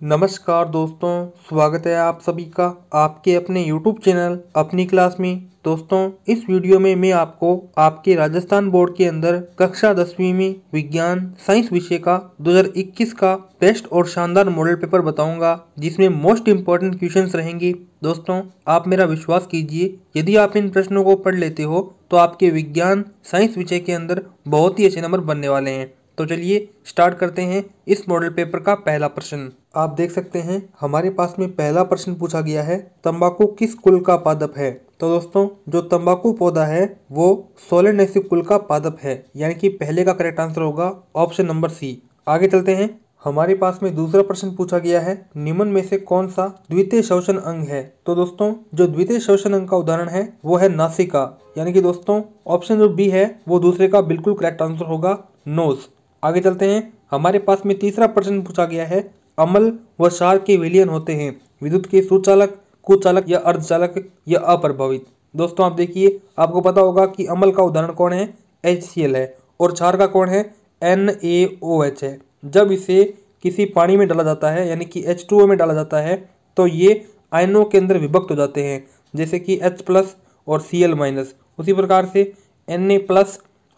नमस्कार दोस्तों, स्वागत है आप सभी का आपके अपने YouTube चैनल अपनी क्लास में। दोस्तों, इस वीडियो में मैं आपको आपके राजस्थान बोर्ड के अंदर कक्षा 10वीं में विज्ञान साइंस विषय का 2021 का बेस्ट और शानदार मॉडल पेपर बताऊंगा, जिसमें मोस्ट इम्पोर्टेंट क्वेश्चंस रहेंगे। दोस्तों, आप मेरा विश्वास कीजिए, यदि आप इन प्रश्नों को पढ़ लेते हो तो आपके विज्ञान साइंस विषय के अंदर बहुत ही अच्छे नंबर बनने वाले हैं। तो चलिए स्टार्ट करते हैं इस मॉडल पेपर का पहला प्रश्न। आप देख सकते हैं हमारे पास में पहला प्रश्न पूछा गया है, तंबाकू किस कुल का पादप है। तो दोस्तों, जो तंबाकू पौधा है वो सोलेनेसी कुल का पादप है, यानी कि पहले का करेक्ट आंसर होगा ऑप्शन नंबर सी। आगे चलते हैं। हमारे पास में दूसरा प्रश्न पूछा गया है, निम्न में से कौन सा द्वितीय श्वसन अंग है। तो दोस्तों, जो द्वितीय श्वसन अंग का उदाहरण है वो है नासिका, यानी कि दोस्तों ऑप्शन जो बी है वो दूसरे का बिल्कुल करेक्ट आंसर होगा, नोज। आगे चलते हैं। हमारे पास में तीसरा प्रश्न पूछा गया है, अम्ल व क्षार के विलयन होते हैं विद्युत के सुचालक, कुचालक या अर्धचालक या अप्रभावित। दोस्तों आप देखिए, आपको पता होगा कि अम्ल का उदाहरण कौन है, HCl है, और क्षार का कौन है, NaOH है। जब इसे किसी पानी में डाला जाता है, यानी कि H2O में डाला जाता है, तो ये आयनों के अंदर विभक्त हो जाते हैं, जैसे कि H+ और Cl-। उसी प्रकार से Na+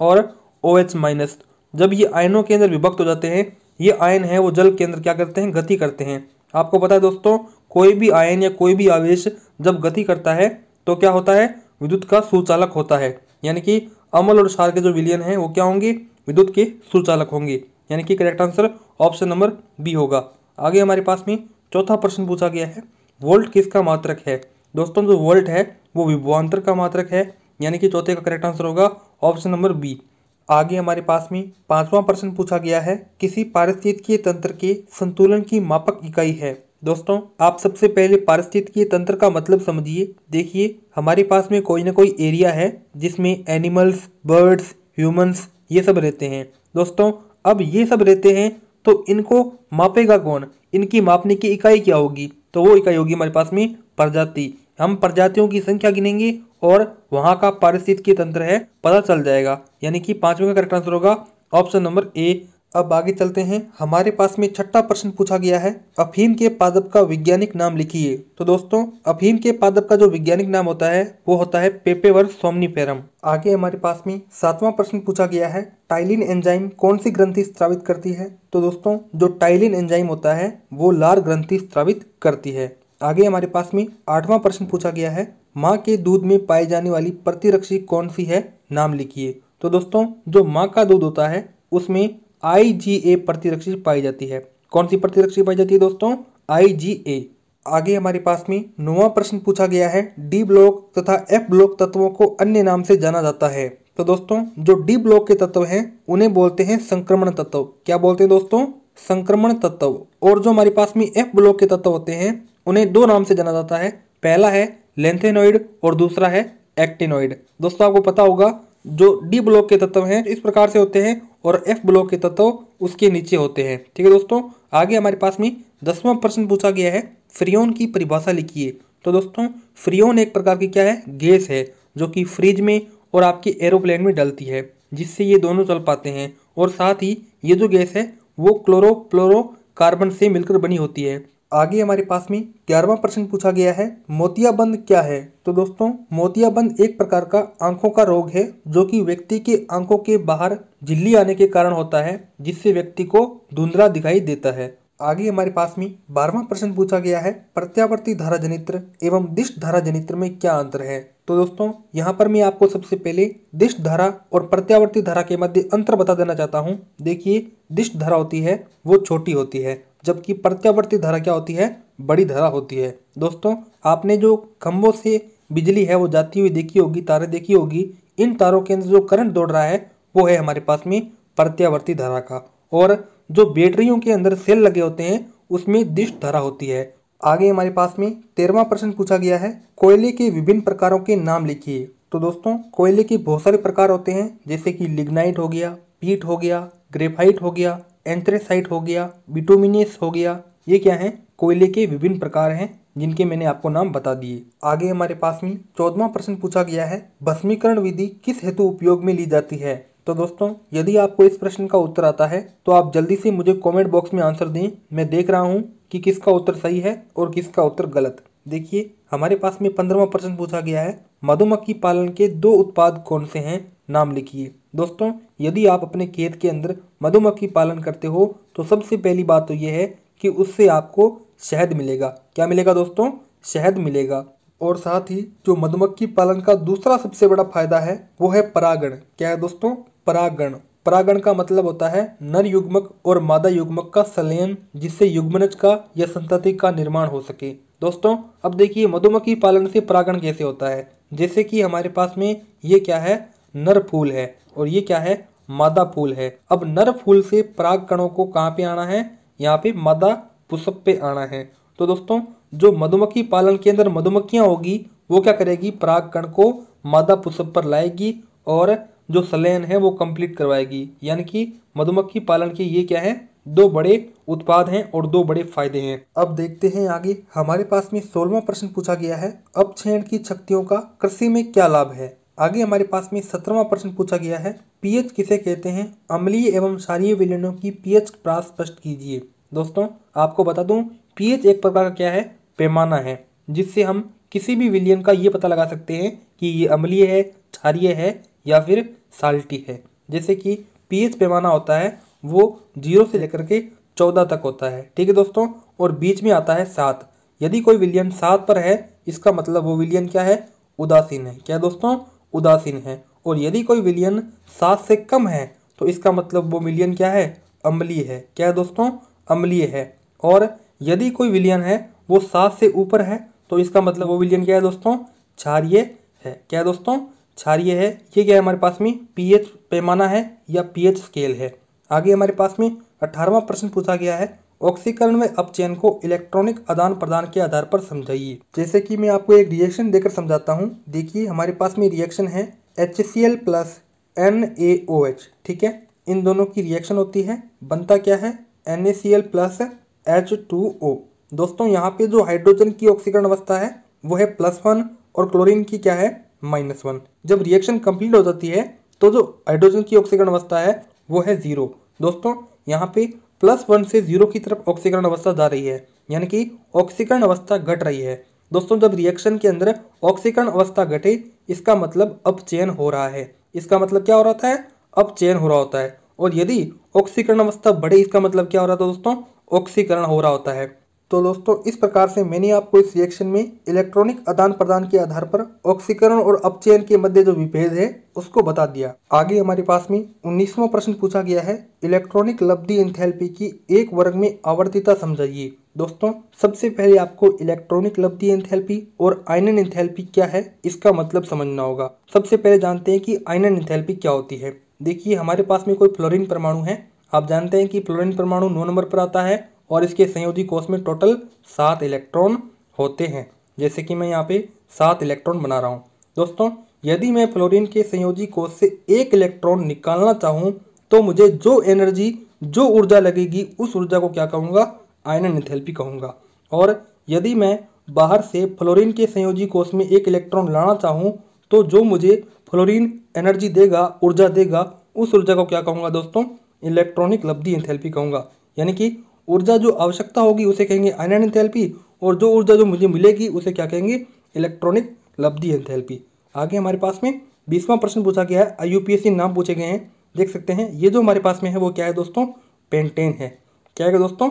और OH-। जब ये आयनों के अंदर विभक्त हो जाते हैं, ये आयन है वो जल के अंदर क्या करते हैं, गति करते हैं। आपको पता है दोस्तों, कोई भी आयन या कोई भी आवेश जब गति करता है तो क्या होता है, विद्युत का सुचालक होता है। यानी कि अम्ल और क्षार के जो विलयन है वो क्या होंगे, विद्युत के सुचालक होंगे, यानी कि correct answer option number B होगा। आगे हमारे पास में चौथा प्रश्न पूछा गया है, वोल्ट किसका मात्रक है। दोस्तों, जो वोल्ट है वो विभवांतर का मात्रक है, यानी कि चौथे का करेक्ट आंसर होगा ऑप्शन नंबर बी। आगे हमारे पास में पांचवा प्रश्न पूछा गया है, किसी पारिस्थितिकीय तंत्र के संतुलन की मापक इकाई है। दोस्तों, आप सबसे पहले पारिस्थितिकीय तंत्र का मतलब समझिए। देखिए, हमारे पास में कोई ना कोई एरिया है जिसमें एनिमल्स, बर्ड्स, ह्यूमंस ये सब रहते हैं। दोस्तों, अब ये सब रहते हैं तो इनको मापेगा कौन, इनकी मापने की इकाई क्या होगी, तो वो इकाई होगी हमारे पास में प्रजाति। हम प्रजातियों की संख्या गिनेंगे और वहां का पारिस्थितिकीय तंत्र है पता चल जाएगा, यानी कि पांचवें का करेक्ट आंसर होगा ऑप्शन नंबर ए। अब आगे चलते हैं। हमारे पास में छठा प्रश्न पूछा गया है, अफीम के पादप का वैज्ञानिक नाम लिखिए। तो दोस्तों, अफीम के पादप का जो वैज्ञानिक नाम होता है वो होता है पेपेवर सोमनिफेरम। आगे हमारे पास में सातवां प्रश्न पूछा गया है, टाइलिन एंजाइम कौन सी ग्रंथि स्रावित करती है। तो दोस्तों, जो टाइलिन एंजाइम होता है वो लार ग्रंथि स्रावित करती है। आगे हमारे पास में आठवां प्रश्न पूछा गया है, माँ के दूध में पाई जाने वाली प्रतिरक्षी कौन सी है, नाम लिखिए। तो दोस्तों, जो माँ का दूध होता है उसमें IgA प्रतिरक्षी पाई जाती है। कौन सी प्रतिरक्षी पाई जाती है दोस्तों, IgA। आगे हमारे पास में नौवां प्रश्न पूछा गया है, डी ब्लॉक तथा F ब्लॉक तत्वों को अन्य नाम से जाना जाता है। तो दोस्तों, जो डी ब्लॉक के तत्व हैं उन्हें बोलते हैं संक्रमण तत्व। क्या बोलते हैं दोस्तों, संक्रमण तत्व। और जो हमारे पास में F ब्लॉक के तत्व होते हैं उन्हें दो नाम से जाना जाता है, पहला है लेंथेनॉइड और दूसरा है एक्टिनॉइड। दोस्तों, आपको पता होगा जो डी ब्लॉक के तत्व हैं इस प्रकार से होते हैं और F ब्लॉक के तत्व उसके नीचे होते हैं। ठीक है दोस्तों। आगे हमारे पास में 10वां प्रश्न पूछा गया है, फ्रियोन की परिभाषा लिखिए। तो दोस्तों, फ्रियोन एक प्रकार की क्या है, गैस है, जो कि फ्रिज में और आपके एरोप्लेन में डलती है, जिससे ये दोनों चल पाते हैं। और साथ ही ये जो गैस है वो क्लोरोफ्लोरोकार्बन से मिलकर बनी होती है। आगे हमारे पास में 11वां प्रश्न पूछा गया है, मोतियाबंद क्या है। तो दोस्तों, मोतियाबंद एक प्रकार का आंखों का रोग है, जो कि व्यक्ति के आंखों के बाहर झिल्ली आने के कारण होता है, जिससे व्यक्ति को धुंधला दिखाई देता है। आगे हमारे पास में 12वां प्रश्न पूछा गया है, प्रत्यावर्ती धारा जनित्र एवं दिष्ट धारा जनित्र में क्या अंतर है। तो दोस्तों, यहाँ पर मैं आपको सबसे पहले दिष्ट धारा और प्रत्यावर्ती धारा के मध्य अंतर बता देना चाहता हूँ। देखिए, दिष्ट धारा होती है वो छोटी होती है, जबकि प्रत्यावर्ती धारा क्या होती है, बड़ी धारा होती है। दोस्तों, आपने जो खंभों से बिजली है वो जाती हुई देखी होगी, तारे देखी होगी, इन तारों के अंदर जो करंट दौड़ रहा है वो है हमारे पास में प्रत्यावर्ती धारा का। और जो बैटरियों के अंदर सेल लगे होते हैं उसमें दिष्ट धारा होती है। आगे हमारे पास में 13वां प्रश्न पूछा गया है, कोयले के विभिन्न प्रकारों के नाम लिखिए। तो दोस्तों, कोयले के बहुत सारे प्रकार होते हैं, जैसे कि लिग्नाइट हो गया, पीट हो गया, ग्रेफाइट हो गया, एंथ्रेसाइट हो गया, बिटुमिनेस हो गया। ये क्या है, कोयले के विभिन्न प्रकार हैं जिनके मैंने आपको नाम बता दिए। आगे हमारे पास में 14वां प्रश्न पूछा गया है, भस्मीकरण विधि किस हेतु उपयोग में ली जाती है। तो दोस्तों, यदि आपको इस प्रश्न का उत्तर आता है तो आप जल्दी से मुझे कमेंट बॉक्स में आंसर दें। मैं देख रहा हूं कि किसका उत्तर सही है और किसका उत्तर गलत। देखिए हमारे पास में 15वां प्रश्न पूछा गया है, मधुमक्खी पालन के 2 उत्पाद कौन से हैं, नाम लिखिए। दोस्तों यदि आप अपने खेत के अंदर मधुमक्खी पालन करते हो तो सबसे पहली बात तो यह है कि उससे आपको शहद मिलेगा। क्या मिलेगा दोस्तों? शहद मिलेगा। और साथ ही जो मधुमक्खी पालन का दूसरा सबसे बड़ा फायदा है वो है परागण। क्या है दोस्तों? परागण। परागण का मतलब होता है नर युग्मक और मादा युग्मक का संलयन, जिससे युग्मनज का या संतति का निर्माण हो सके। दोस्तों अब देखिए मधुमक्खी पालन से परागण कैसे होता है। जैसे कि हमारे पास में ये क्या है, नर फूल है और ये क्या है, मादा फूल है। अब नर फूल से पराग कणों को कहाँ पे आना है, यहाँ पे मादा पुष्प पे आना है। तो दोस्तों जो मधुमक्खी पालन के अंदर मधुमक्खियां होगी वो क्या करेगी, पराग कण को मादा पुष्प पर लाएगी और जो संलयन है वो कंप्लीट करवाएगी। यानी कि मधुमक्खी पालन के ये क्या है, 2 बड़े उत्पाद हैं और 2 बड़े फायदे हैं। अब देखते हैं आगे। हमारे पास में 16वां प्रश्न पूछा गया है, अपक्षयण की शक्तियों का कृषि में क्या लाभ है। आगे हमारे पास में 17वां प्रश्न पूछा गया है, पीएच किसे कहते हैं, अम्लीय एवं क्षारीय विलयनों की पीएच प्राप्त स्पष्ट कीजिए। दोस्तों आपको बता दूं, पीएच एक प्रकार का क्या है, पैमाना है, जिससे हम किसी भी विलयन का ये पता लगा सकते हैं कि ये अम्लीय है, क्षारीय है या फिर साल्टी है। जैसे कि पीएच पैमाना होता है वो 0 से लेकर के 14 तक होता है। ठीक है दोस्तों, और बीच में आता है 7। यदि कोई विलयन 7 पर है इसका मतलब वो विलयन क्या है, उदासीन है। क्या दोस्तों? उदासीन है। और यदि कोई विलयन 7 से कम है तो इसका मतलब वो विलयन क्या है, अम्लीय है। क्या है दोस्तों? अम्लीय है। और यदि कोई विलयन है वो 7 से ऊपर है तो इसका मतलब वो विलयन क्या है दोस्तों, क्षारीय है। क्या है दोस्तों? क्षारीय है। ये क्या है हमारे पास में, पीएच पैमाना है या पीएच स्केल है। आगे हमारे पास में 18वां प्रश्न पूछा गया है, ऑक्सीकरण में अपचयन को इलेक्ट्रॉनिक आदान प्रदान के आधार पर समझाइए। जैसे कि मैं आपको एक रिएक्शन देकर समझाता हूँ। देखिए हमारे पास में रिएक्शन है HCl प्लस NaOH। ठीक है, इन दोनों की रिएक्शन होती है, बनता क्या है, NaCl प्लस H2O। दोस्तों यहाँ पे जो हाइड्रोजन की ऑक्सीकरण अवस्था है वो है +1 और क्लोरीन की क्या है, -1। जब रिएक्शन कंप्लीट हो जाती है तो जो हाइड्रोजन की ऑक्सीकरण अवस्था है वो है 0। दोस्तों यहाँ पे +1 से 0 की तरफ ऑक्सीकरण अवस्था जा रही है, यानी कि ऑक्सीकरण अवस्था घट रही है। दोस्तों जब रिएक्शन के अंदर ऑक्सीकरण अवस्था घटे इसका मतलब अपचयन हो रहा है। इसका मतलब क्या हो रहा है, अपचयन हो रहा होता है। और यदि ऑक्सीकरण अवस्था बढ़े इसका मतलब क्या हो रहा था दोस्तों, ऑक्सीकरण हो रहा होता है। तो दोस्तों इस प्रकार से मैंने आपको इस रिएक्शन में इलेक्ट्रॉनिक आदान प्रदान के आधार पर ऑक्सीकरण और अपचयन के मध्य जो विभेद है उसको बता दिया। आगे हमारे पास में 19वां प्रश्न पूछा गया है, इलेक्ट्रॉनिक लब्धि एंथैल्पी की एक वर्ग में आवर्तिता समझाइए। दोस्तों सबसे पहले आपको इलेक्ट्रॉनिक लब्धि एंथैल्पी और आयनन एंथैल्पी क्या है इसका मतलब समझना होगा। सबसे पहले जानते हैं कि आयनन एंथैल्पी क्या होती है। देखिए हमारे पास में कोई फ्लोरीन परमाणु है, आप जानते हैं कि फ्लोरीन परमाणु 9 नंबर पर आता है और इसके संयोजी कोष में टोटल 7 इलेक्ट्रॉन होते हैं। जैसे कि मैं यहाँ पे 7 इलेक्ट्रॉन बना रहा हूँ। दोस्तों यदि मैं फ्लोरीन के संयोजी कोष से 1 इलेक्ट्रॉन निकालना चाहूँ तो मुझे जो एनर्जी, जो ऊर्जा लगेगी उस ऊर्जा को क्या कहूँगा, आयनन एंथैल्पी कहूँगा। और यदि मैं बाहर से फ्लोरीन के संयोजी कोष में 1 इलेक्ट्रॉन लाना चाहूँ तो जो मुझे फ्लोरीन एनर्जी देगा, ऊर्जा देगा, उस ऊर्जा को क्या कहूँगा दोस्तों, इलेक्ट्रॉनिक लब्धि एंथैल्पी कहूँगा। यानी कि ऊर्जा जो आवश्यकता होगी उसे कहेंगे आयनन एंथैल्पी और जो ऊर्जा जो मुझे मिलेगी उसे क्या कहेंगे, इलेक्ट्रॉनिक लब्धि एंथैल्पी। आगे हमारे पास में 20वां प्रश्न पूछा गया है, IUPAC नाम पूछे गए हैं। देख सकते हैं ये जो हमारे पास में है वो क्या है दोस्तों, पेंटेन है। क्या है दोस्तों,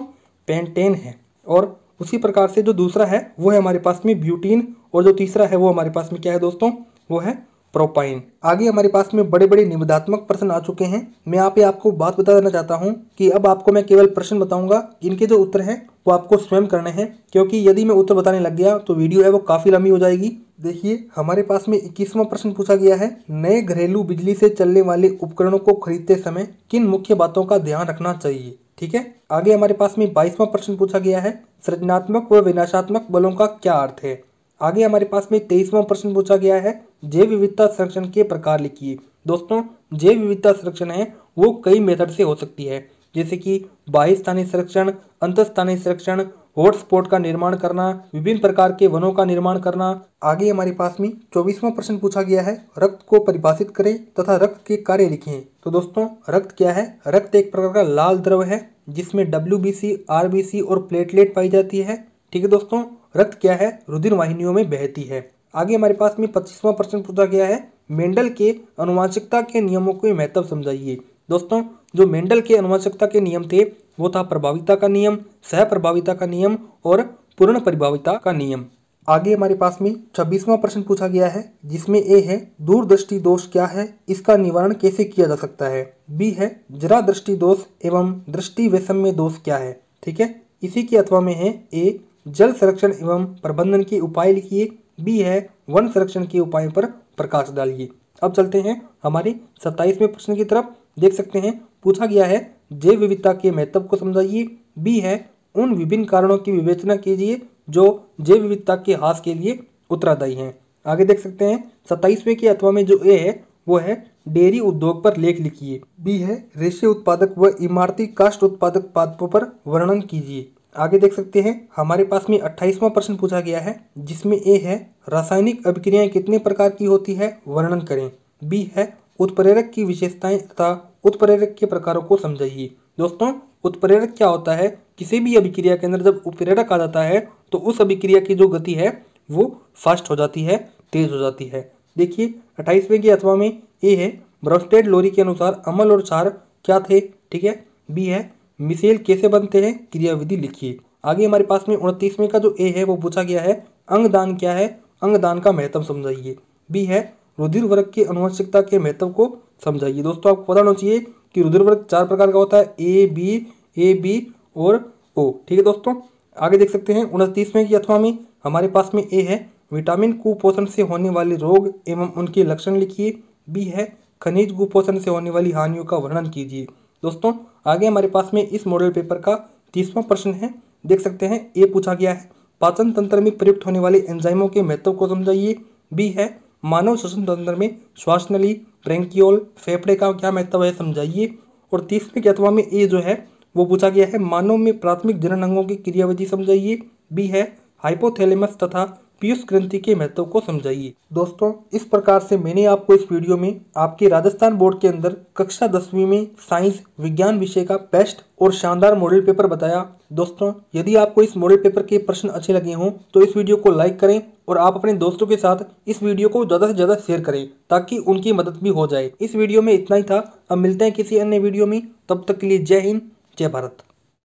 पेंटेन है। और उसी प्रकार से जो दूसरा है वो है हमारे पास में ब्यूटीन और जो तीसरा है वो हमारे पास में क्या है दोस्तों, वो है प्रोपाइन। आगे हमारे पास में बड़े बड़े निबंधात्मक प्रश्न आ चुके हैं। मैं यहाँ पे आपको बात बता देना चाहता हूँ कि अब आपको मैं केवल प्रश्न बताऊंगा, इनके जो उत्तर हैं वो आपको स्वयं करने हैं, क्योंकि यदि मैं उत्तर बताने लग गया तो वीडियो है वो काफ़ी लंबी हो जाएगी। देखिए हमारे पास में 21वां प्रश्न पूछा गया है, नए घरेलू बिजली से चलने वाले उपकरणों को खरीदते समय किन मुख्य बातों का ध्यान रखना चाहिए। ठीक है, आगे हमारे पास में 22वां प्रश्न पूछा गया है, सृजनात्मक व विनाशात्मक बलों का क्या अर्थ है। आगे हमारे पास में 23वां प्रश्न पूछा गया है, जैव विविधता संरक्षण के प्रकार लिखिए। दोस्तों जैव विविधता संरक्षण है वो कई मेथड से हो सकती है, जैसे कि बाह्य स्थानीय संरक्षण, अंतःस्थानीय संरक्षण, हॉटस्पॉट का निर्माण करना, विभिन्न प्रकार के वनों का निर्माण करना। आगे हमारे पास में 24वां प्रश्न पूछा गया है, रक्त को परिभाषित करें तथा रक्त के कार्य लिखें। तो दोस्तों रक्त क्या है, रक्त एक प्रकार का लाल द्रव है जिसमें WBC, RBC और प्लेटलेट पाई जाती है। ठीक है दोस्तों, रक्त क्या है, रुधिर वाहिनियों में बहती है। आगे हमारे पास में 25वां प्रश्न पूछा गया है, मेंडल के आनुवंशिकता के नियमों को महत्व समझाइए। दोस्तों, जो मेंडल के आनुवंशिकता के नियम थे वो था प्रभाविता का नियम, सह प्रभाविता का नियम और पूर्ण प्रभाविता का नियम। आगे हमारे पास में 26वां प्रश्न पूछा गया है, जिसमें ए है दूरदृष्टि दोष क्या है, इसका निवारण कैसे किया जा सकता है। बी है जरा दृष्टि दोष एवं दृष्टि वैषम्य दोष क्या है। ठीक है, इसी के अथवा में है ए जल संरक्षण एवं प्रबंधन के उपाय लिखिए। बी है वन संरक्षण के उपायों पर प्रकाश डालिए। अब चलते हैं हमारे 27वें प्रश्न की तरफ। देख सकते हैं पूछा गया है जैव विविधता के महत्व को समझाइए। बी है उन विभिन्न कारणों की विवेचना कीजिए जो जैव विविधता के ह्रास के लिए उत्तरदायी हैं। आगे देख सकते हैं 27वें के अथवा में जो ए है वो है डेयरी उद्योग पर लेख लिखिए। बी है रेशे उत्पादक व इमारती काष्ठ उत्पादक पादपों पर वर्णन कीजिए। आगे देख सकते हैं हमारे पास में 28वां प्रश्न पूछा गया है, जिसमें ए है रासायनिक अभिक्रियाएं कितने प्रकार की होती है, वर्णन करें। बी है उत्प्रेरक की विशेषताएं तथा उत्प्रेरक के प्रकारों को समझाइए। दोस्तों, उत्प्रेरक क्या होता है, किसी भी अभिक्रिया के अंदर जब उत्प्रेरक आ जाता है तो उस अभिक्रिया की जो गति है वो फास्ट हो जाती है, तेज हो जाती है। देखिए 28वें के अथवा में ए है ब्रोस्टेड लोरी के अनुसार अम्ल और क्षार क्या थे। ठीक है, बी है मिसेल कैसे बनते हैं, क्रियाविधि लिखिए। आगे हमारे पास में 29वें का जो ए है वो पूछा गया है अंगदान क्या है, अंगदान का महत्व समझाइए। बी है रुधिर वर्ग के आनुवंशिकता के महत्व को समझाइए। दोस्तों, आपको पता होना चाहिए कि रुधिर वर्ग 4 प्रकार का होता है, ए बी और ओ। ठीक है दोस्तों, आगे देख सकते हैं 29वें की अथवा में हमारे पास में ए है विटामिन कुपोषण से होने वाले रोग एवं उनके लक्षण लिखिए। बी है खनिज कुपोषण से होने वाली हानियों का वर्णन कीजिए। दोस्तों, आगे हमारे पास में इस मॉडल पेपर का 30वां प्रश्न है। देख सकते हैं ए पूछा गया है पाचन तंत्र में प्रयुक्त होने वाले एंजाइमों के महत्व को समझाइए। बी है मानव श्वसन तंत्र में श्वास नली, ब्रेंकियोल, फेफड़े का क्या महत्व है, समझाइए। और 30वें के अथवा में ए जो है वो पूछा गया है मानव में प्राथमिक जनन अंगों की क्रियाविधि समझाइए। बी है हाइपोथैलेमस तथा पीयूष ग्रंथि के महत्व को समझाइए। दोस्तों, इस प्रकार से मैंने आपको इस वीडियो में आपके राजस्थान बोर्ड के अंदर कक्षा 10वीं में साइंस विज्ञान विषय का बेस्ट और शानदार मॉडल पेपर बताया। दोस्तों, यदि आपको इस मॉडल पेपर के प्रश्न अच्छे लगे हों तो इस वीडियो को लाइक करें और आप अपने दोस्तों के साथ इस वीडियो को ज़्यादा से ज़्यादा शेयर करें ताकि उनकी मदद भी हो जाए। इस वीडियो में इतना ही था। अब मिलते हैं किसी अन्य वीडियो में, तब तक के लिए जय हिंद, जय भारत।